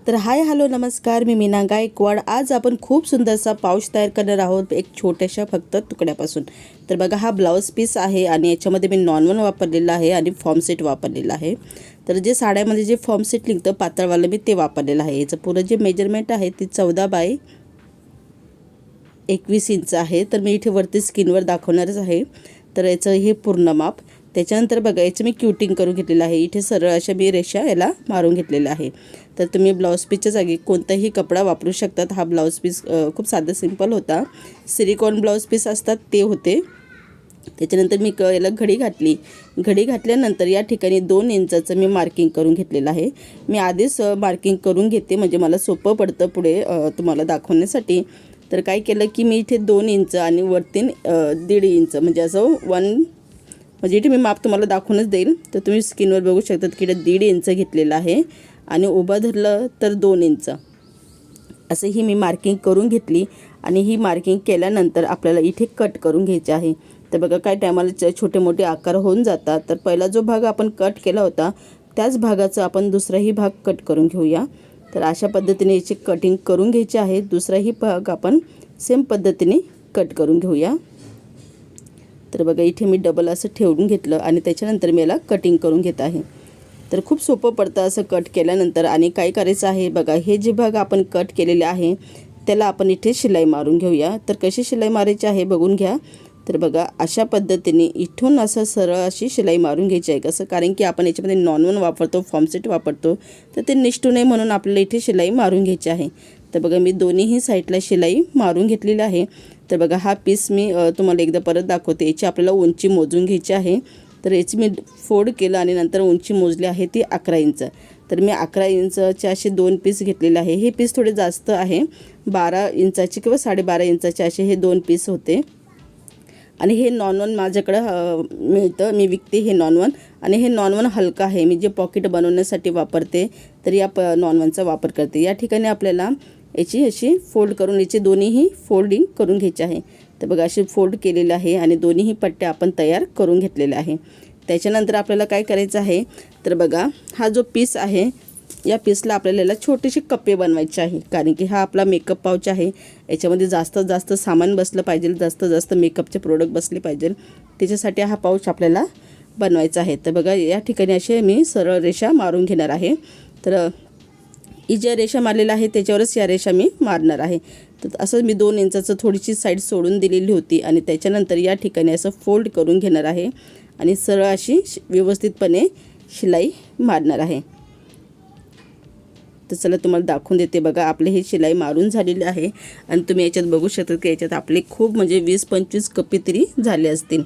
तर hi hello नमस्कार, मी मीना गायकवाड। आज आपण खूप सुंदरसा पाऊच तयार करणार आहोत एक छोट्याशा फक्त तुकड्यापासून। तर बघा, हा ब्लाउज पीस आहे आणि याच्यामध्ये मी नॉनवन वापरलेला आहे आणि फॉर्म सेट वापरलेला आहे। तर जे साड्यामध्ये जे फॉर्म सेट निघतं पातळवालं मी ते वापरलेलं आहे। याचं पूर्ण जे मेजरमेंट आहे ती 14 बाय 21 इंच आहे। तर मी इथे वरती स्किनवर दाखवणारच आहे। तर याचं हे पूर्ण माप। त्याच्यानंतर बघा, याचं मी क्यूटिंग करून घेतलेलं आहे। इथे सरळ अशा मी रेषा याला मारून घेतलेल्या आहे। तर तुम्ही ब्लाउज पीसच्या जागी कोणताही कपडा वापरू शकतात। हा ब्लाउज पीस खूप साधा सिंपल होता, सिलिकॉन ब्लाउज पीस असतात ते होते। त्याच्यानंतर मी याला घडी घातली। घडी घातल्यानंतर या ठिकाणी 2 इंचाचं मी मार्किंग करून घेतलेलं आहे। मी आधीच मार्किंग करून घेते म्हणजे मला सोपं पडतं पुढे तुम्हाला दाखवण्यासाठी। तर काय केलं की मी इथे 2 इंच आणि वरती 1.5 इंच म्हणजे असं म्हणजे इथे मी माप तुम्हाला दाखवूनच देईल। तर तुम्ही स्क्रीनवर बघू शकता की 1.5 इंच घेतलेलं आहे आणि उभं धरलं तर 2 इंच असं ही मी मार्किंग करून घेतली। आणि ही मार्किंग केल्यानंतर आपल्याला इथे कट करून घ्यायचे आहे। तर बघा, काय टायमाला छोटे मोठे आकार होऊन जातात। तर पहिला जो भाग आपण कट केला होता त्याच भागाचा आपण दुसराही भाग कट करून घेऊया। तर अशा पद्धतीने याची कटिंग करून घ्यायची आहे। दुसराही भाग आपण सेम पद्धतीने कट करून घेऊया। तर बघा, इथे मी डबल असं ठेवून घेतलं आणि त्याच्यानंतर मी याला कटिंग करून घेत आहे। तर खूप सोपं पडतं असं कट केल्यानंतर। आणि काय करायचं आहे बघा, हे जे भाग आपण कट केलेले आहे त्याला आपण इथे शिलाई मारून घेऊया। तर कशी शिलाई मारायची आहे बघून घ्या। तर बघा, अशा पद्धतीने इथून असं सरळ अशी शिलाई मारून घ्यायची आहे। कसं, कारण की आपण याच्यामध्ये नॉनवन वापरतो, फॉर्म सेट वापरतो, तर ते निष्ठू नये म्हणून आपल्याला इथे शिलाई मारून घ्यायची आहे। तर बघा, मी दोन्हीही साईडला शिलाई मारून घेतलेली आहे। तर बघा, हा पीस मी तुम्हाला एकदा परत दाखवते। याची आपल्याला उंची मोजून घ्यायची आहे। तर याची मी फोल्ड केलं आणि नंतर उंची मोजली आहे ती 11 इंच। तर मी 11 इंचचे असे 2 पीस घेतलेले आहे। हे पीस थोडे जास्त आहे, 12 इंचाचे किंवा 12.5 इंचाचे असे हे 2 पीस होते। आणि हे नॉनवन माझ्याकडं मिळतं, मी विकते हे नॉनवन। आणि हे नॉनवन हलका आहे, मी जे पॉकेट बनवण्यासाठी वापरते तर या नॉनवनचा वापर करते। या ठिकाणी आपल्याला याची अशी फोल्ड करून याची दोन्हीही फोल्डिंग करून घ्यायची आहे। तर बघा, अशी फोल्ड केलेलं आहे आणि दोन्हीही पट्ट्या आपण तयार करून घेतलेल्या आहे। त्याच्यानंतर आपल्याला काय करायचं आहे तर बघा, हा जो पीस आहे या पीसला आपल्याला छोटेसे कप्पे बनवायचे आहे। कारण की हा आपला मेकअप पाऊच आहे, याच्यामध्ये जास्तीत जास्त सामान बसलं पाहिजे, जास्तीत जास्त मेकअपचे प्रोडक्ट बसले पाहिजे, त्याच्यासाठी हा पाऊच आपल्याला बनवायचा आहे। तर बघा, या ठिकाणी असे मी सरळ रेषा मारून घेणार आहे। तर ही ज्या रेषा मारलेल्या आहे त्याच्यावरच या रेषा मी मारणार आहे। तर असं मी 2 इंचाचं थोडीशी साईड सोडून दिलेली होती आणि त्याच्यानंतर या ठिकाणी असं फोल्ड करून घेणार आहे आणि सरळ अशी व्यवस्थितपणे शिलाई मारणार आहे। तर चला तुम्हाला दाखवून देते। बघा, आपले हे शिलाई मारून झालेली आहे आणि तुम्ही याच्यात बघू शकता की याच्यात आपले खूप म्हणजे 20-25 कप्पे तरी झाले असतील।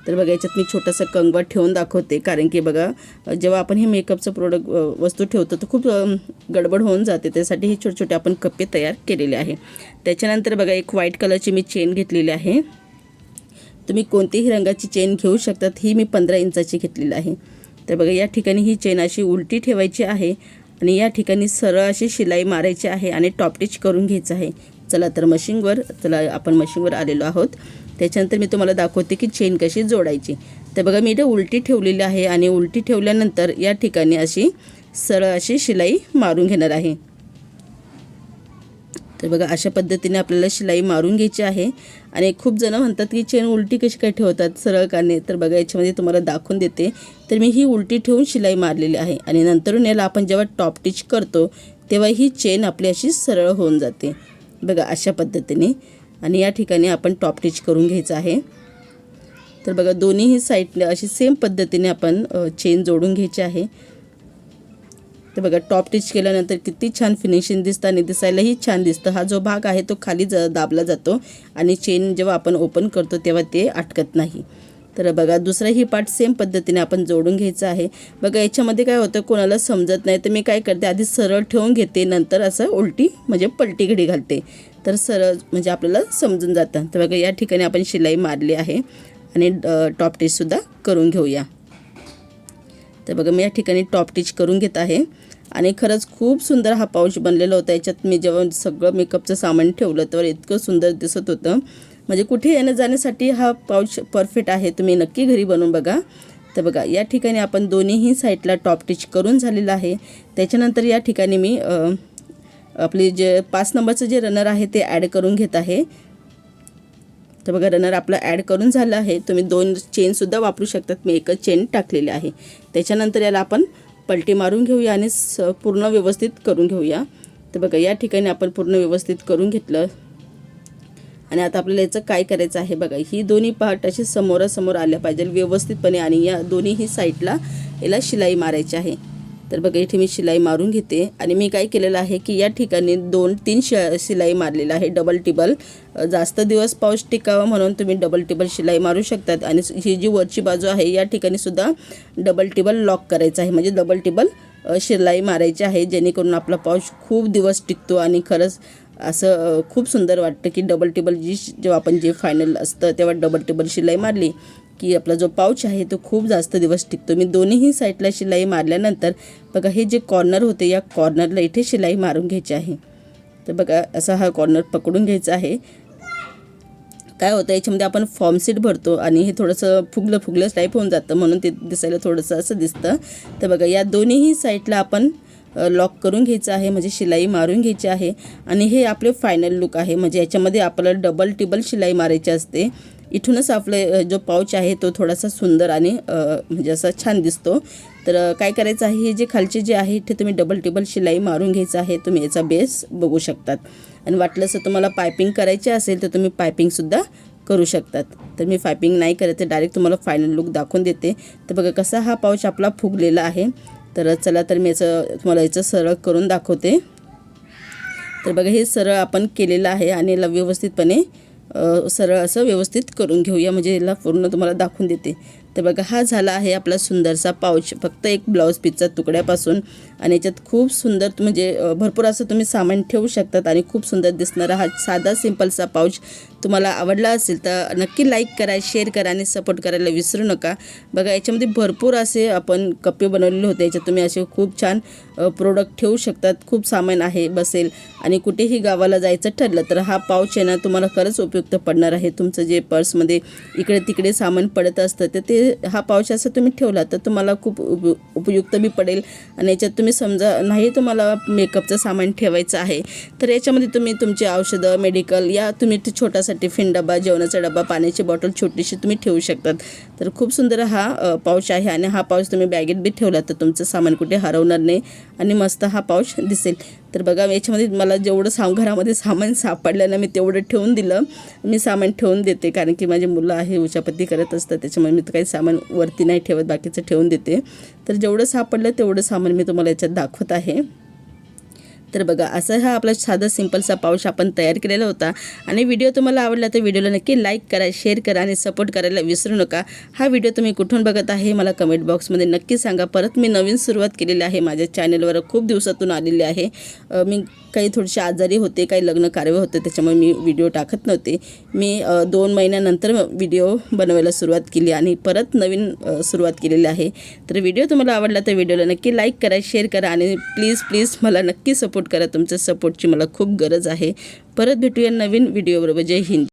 तर बघा, याच्यात मी छोटासा कंगवा ठेवून दाखवते, कारण की बघा, जेव्हा आपण हे मेकअपचं प्रोडक्ट वस्तू ठेवतो तर खूप गडबड होऊन जाते, त्यासाठी हे छोटे छोटे आपण कप्पे तयार केलेले आहे। त्याच्यानंतर बघा, एक व्हाईट कलरची मी चेन घेतलेली आहे। तुम्ही कोणतीही रंगाची चेन घेऊ शकतात। ही मी 15 इंचाची घेतलेली आहे। तर बघा, या ठिकाणी ही चेन अशी उलटी ठेवायची आहे आणि या ठिकाणी सरळ अशी शिलाई मारायची आहे आणि टॉप टिच करून घ्यायचं आहे। चला तर आपण मशीनवर आलेलो आहोत। त्याच्यानंतर मी तुम्हाला दाखवते की चेन कशी जोडायची। तर बघा, मी इथे उलटी ठेवलेली आहे आणि उलटी ठेवल्यानंतर या ठिकाणी अशी सरळ अशी शिलाई मारून घेणार आहे। तर बघा, अशा पद्धतीने आपल्याला शिलाई मारून घ्यायची आहे। आणि खूप जण म्हणतात की चेन उलटी कशी काय ठेवतात, सरळ का नाही। तर बघा, याच्यामध्ये तुम्हाला दाखवून देते। तर मी ही उलटी ठेवून शिलाई मारलेली आहे आणि नंतरून याला आपण जेव्हा टॉप टिच करतो तेव्हा ही चेन आपली अशी सरळ होऊन जाते। बघा, अशा पद्धतीने। आणि या ठिकाणी आपण टॉप टिच करून घ्यायचं आहे। तर बघा, दोन्हीही साईडने अशी सेम पद्धतीने आपण चेन जोडून घ्यायची आहे। तर बघा, टॉप टिच केल्यानंतर किती छान फिनिशिंग दिसतं आणि दिसायलाही छान दिसतं। हा जो भाग आहे तो खाली दाबला जातो आणि चेन जेव्हा आपण ओपन करतो तेव्हा ते अटकत नाही। तर बघा, दुसराही पार्ट सेम पद्धतीने आपण जोडून घ्यायचा आहे। बघा, याच्यामध्ये काय होतं, कोणाला समजत नाही तर मी काय करते, आधी सरळ ठेवून घेते, नंतर असं उलटी म्हणजे पलटी घडी घालते, तर सरळ म्हणजे आपल्याला समजून जातं। तर बघा, या ठिकाणी आपण शिलाई मारली आहे आणि टॉप टिचसुद्धा करून घेऊया। तर बघा, मी या ठिकाणी टॉप टिच करून घेत आहे आणि खरंच खूप सुंदर हा पाऊच बनलेला होता। याच्यात मी जेव्हा सगळं मेकअपचं सामान ठेवलं तर इतकं सुंदर दिसत होतं, म्हणजे कुठे येणं जाण्यासाठी हा पाऊच परफेक्ट आहे। तुम्ही नक्की घरी बनवून बघा। तर बघा या ठिकाणी आपण दोन्हीही साईडला टॉप टिच करून झालेलं आहे. त्याच्यानंतर या ठिकाणी मी आपली जे 5 नंबरचं जे रनर आहे ते ॲड करून घेत आहे. तर बघा रनर आपलं ॲड करून झालं आहे. तुम्ही 2 चेनसुद्धा वापरू शकतात, मी एकच चेन टाकलेली आहे. त्याच्यानंतर याला आपण पलटी मारून घेऊया आणि पूर्ण व्यवस्थित करून घेऊया. तर बघा या ठिकाणी आपण पूर्ण व्यवस्थित करून घेतलं आणि आता आपल्याला याचं काय करायचं आहे बघा, ही दोन्ही पार्ट अशी समोरासमोर आल्या पाहिजे व्यवस्थितपणे आणि या दोन्हीही साईडला याला शिलाई मारायची आहे. तर बघा इथे मी शिलाई मारून घेते आणि मी काय केलेलं आहे की या ठिकाणी 2-3 शिलाई मारलेलं आहे डबल टिबल. जास्त दिवस पाऊस टिकावा म्हणून तुम्ही डबल टिबल शिलाई मारू शकतात. आणि ही जी वरची बाजू आहे या ठिकाणी सुद्धा डबल टिबल लॉक करायचं आहे, म्हणजे डबल टिबल शिलाई मारायची आहे, जेणेकरून आपला पाऊस खूप दिवस टिकतो. आणि खरंच असं खूप सुंदर वाटतं की डबल टिबल जेव्हा आपण जे फायनल असतं तेव्हा डबल टिबल शिलाई मारली की आपला जो पाऊच आहे तो खूप जास्त दिवस टिकतो. मी दोन्हीही साईडला शिलाई मारल्यानंतर बघा हे जे कॉर्नर होते या कॉर्नरला इथे शिलाई मारून घ्यायची आहे. तर बघा असा हा कॉर्नर पकडून घ्यायचा आहे. काय होतं याच्यामध्ये आपण फॉर्म सीट भरतो आणि हे थोडंसं फुगलं टाईप होऊन जातं, म्हणून ते दिसायला थोडंसं असं दिसतं. तर बघा या दोन्हीही साईडला आपण लॉक करून घ्यायचं आहे, म्हणजे शिलाई मारून घ्यायची आहे. आणि हे आपले फायनल लुक आहे, म्हणजे याच्यामध्ये आपल्याला डबल टिबल शिलाई मारायची असते. इथूनच आपले जो पाऊच आहे तो थोडासा सुंदर आणि म्हणजे असा छान दिसतो. तर काय करायचं आहे, हे जे खालचे जे आहे इथे तुम्ही डबल टिबल शिलाई मारून घ्यायचं आहे. तुम्ही याचा बेस बघू शकतात आणि वाटलंच तुम्हाला पायपिंग करायची असेल तर तुम्ही पायपिंगसुद्धा करू शकतात. तर मी पायपिंग नाही करत, तर डायरेक्ट तुम्हाला फायनल लुक दाखवून देते. तर बघा कसा हा पाऊच आपला फुगलेला आहे. तर चला तर मी तुम्हाला याचं सरळ करून दाखवते. तर बघा हे सरळ आपण केलेलं आहे आणि याला व्यवस्थितपणे सरळ असं व्यवस्थित करून घेऊया, म्हणजे याला पूर्ण तुम्हाला दाखवून देते. तर बघा हा झाला आहे आपला सुंदरसा पाऊच, फक्त एक ब्लाऊज पीसचा तुकड्यापासून. आणि याच्यात खूप सुंदर म्हणजे भरपूर असं तुम्ही सामान ठेवू शकतात आणि खूप सुंदर दिसणारा हा साधा सिंपलसा पाऊच तुम्हाला आवडला असेल तर नक्की लाईक करा, शेअर करा आणि सपोर्ट करायला विसरू नका. बघा याच्यामध्ये भरपूर असे आपण कप्पे बनवलेले होते, याच्यात तुम्ही असे खूप छान प्रोडक्ट ठेवू शकतात. खूप सामान आहे बसेल. आणि कुठेही गावाला जायचं ठरलं तर हा पाऊच आहे ना तुम्हाला खरंच उपयुक्त पडणार आहे. तुमचं जे पर्समध्ये इकडे तिकडे सामान पडत असतं तर ते हा पाऊच असं तुम्ही ठेवला तर तुम्हाला खूप उपयुक्त बी पडेल. आणि याच्यात तुम्ही समजा नाही तुम्हाला मेकअपचं सामान ठेवायचं आहे तर याच्यामध्ये तुम्ही तुमची औषधं, मेडिकल या तुम्ही छोटासा टिफिन डबा, जेवणाचा डबा, पाण्याची बॉटल छोटीशी तुम्ही ठेवू शकतात. तर खूप सुंदर हा पाऊच आहे आणि हा पाऊच तुम्ही बॅगेत बी ठेवला तर तुमचं सामान कुठे हरवणार नाही आणि मस्त हा पाऊच दिसेल. तर बघा याच्यामध्ये मला जेवढं घरामध्ये सामान सापडलं ना मी तेवढं ठेवून दिलं. मी सामान ठेवून देते कारण की माझी मुलं आहे उचापत्ती करत असतात, त्याच्यामुळे मी काही सामान वरती नाही ठेवत, बाकीचं ठेवून देते. तर जेवढं सापडलं तेवढं सामान मी तुम्हाला याच्यात दाखवत आहे. तर बघा असा हा आपला साधा सिंपलसा पाऊच आपण तयार केलेला होता. आणि व्हिडिओ तुम्हाला आवडला तर व्हिडिओला नक्की लाईक करा, शेअर करा आणि सपोर्ट करायला विसरू नका. हा व्हिडिओ तुम्ही कुठून बघत आहे मला कमेंट बॉक्समध्ये नक्की सांगा. परत मी नवीन सुरुवात केलेली आहे माझ्या चॅनलवर, खूप दिवसातून आलेली आहे. मी काही थोडीशी आजारी होते, काही लग्न कार्य होते, त्याच्यामुळे मी व्हिडिओ टाकत नव्हते. मी 2 महिन्यानंतर व्हिडिओ बनवायला सुरुवात केली आणि परत नवीन सुरुवात केलेली आहे. तर व्हिडिओ तुम्हाला आवडला तर व्हिडिओला नक्की लाईक करा, शेअर करा आणि प्लीज मला नक्की सपोर्ट करा. तुमच्या सपोर्टची मला खूप गरज आहे. परत भेटूया नवीन व्हिडिओबरोबर. जय हिंद.